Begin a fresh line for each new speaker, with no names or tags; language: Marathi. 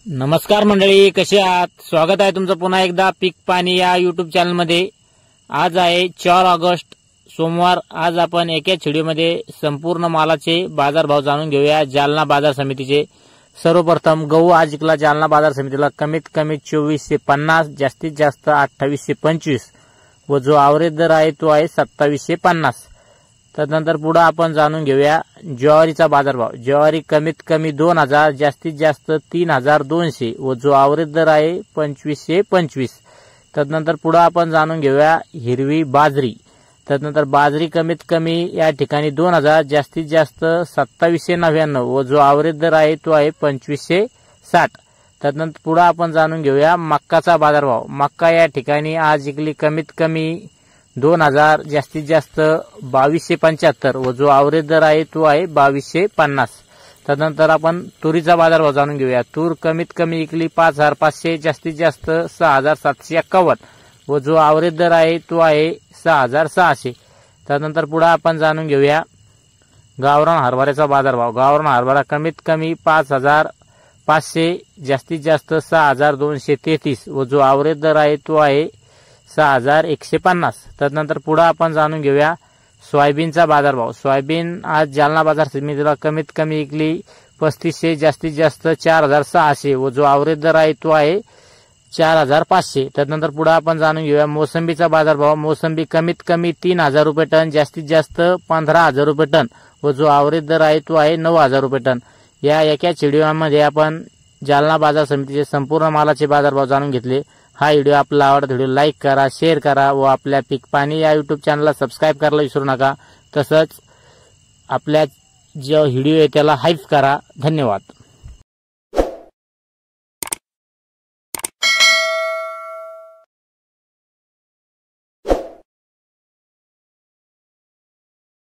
नमस्कार मंडळी, कसे आहात? स्वागत आहे तुमचं पुन्हा एकदा पीक पाणी या यूट्यूब चॅनलमध्ये। आज आहे 4 ऑगस्ट सोमवार। आज आपण एका व्हिडिओमध्ये संपूर्ण मालाचे बाजारभाव जाणून घेऊया जालना बाजार समितीचे। सर्वप्रथम गहू आज विकला जालना बाजार समितीला कमीत कमी 2450, जास्तीत जास्त 2825 व जो ॲव्हरेज दर आहे तो आहे 2750। त्यानंतर पुढे आपण जाणून घेऊया ज्वारीचा बाजारभाव। ज्वारी कमीत कमी 2000, जास्तीत जास्त 3200 व जो ॲव्हरेज दर आहे 2525। त्यानंतर पुढे आपण जाणून घेऊया हिरवी बाजरी। त्यानंतर बाजरी कमीत कमी या ठिकाणी 2000, जास्तीत जास्त 2799 व जो ॲव्हरेज दर आहे तो आहे 2560। त्यानंतर पुढे आपण जाणून घेऊया मक्काचा बाजारभाव। मक्का या ठिकाणी आज विकली कमीत कमी 2000, जास्तीत जास्त 2275 व जो ॲव्हरेज दर आहे तो आहे 2250। त्यानंतर आपण तुरीचा बाजारभाव जाणून घेऊया। तूर कमीत कमी विकली 5500, जास्तीत जास्त 6751 व जो ॲव्हरेज दर आहे तो आहे 6600। त्यानंतर पुढे आपण जाणून घेऊया गावरान हरभऱ्याचा बाजारभाव। गावरान हरभरा कमीत कमी 5500, जास्तीत जास्त 6233 व जो ॲव्हरेज दर आहे तो आहे 6150। त्यानंतर पुढे आपण जाणून घेऊया सोयाबीनचा बाजारभाव। सोयाबीन आज जालना बाजार समितीला कमीत कमी विकली 3500, जास्तीत जास्त 4600 व जो ॲव्हरेज दर आहे तो आहे 4500। त्यानंतर पुढे आपण जाणून घेऊया मोसंबीचा बाजारभाव। मोसंबी कमीत कमी 3000 रुपये टन, जास्तीत जास्त 15000 रुपये टन व जो ॲव्हरेज दर आहे तो आहे 9000 रुपये टन। या एकाच व्हिडिओमध्ये आपण जालना बाजार समितीचे संपूर्ण मालाचे बाजारभाव जाणून घेतले। हा व्हिडिओ आपला आवडता व्हिडिओ लाईक करा, शेअर करा व आपल्या पीक पाणी या यूट्यूब चॅनलला सबस्क्राइब करायला विसरू नका। तसंच आपल्या जो व्हिडिओ आहे त्याला हाईप करा। धन्यवाद।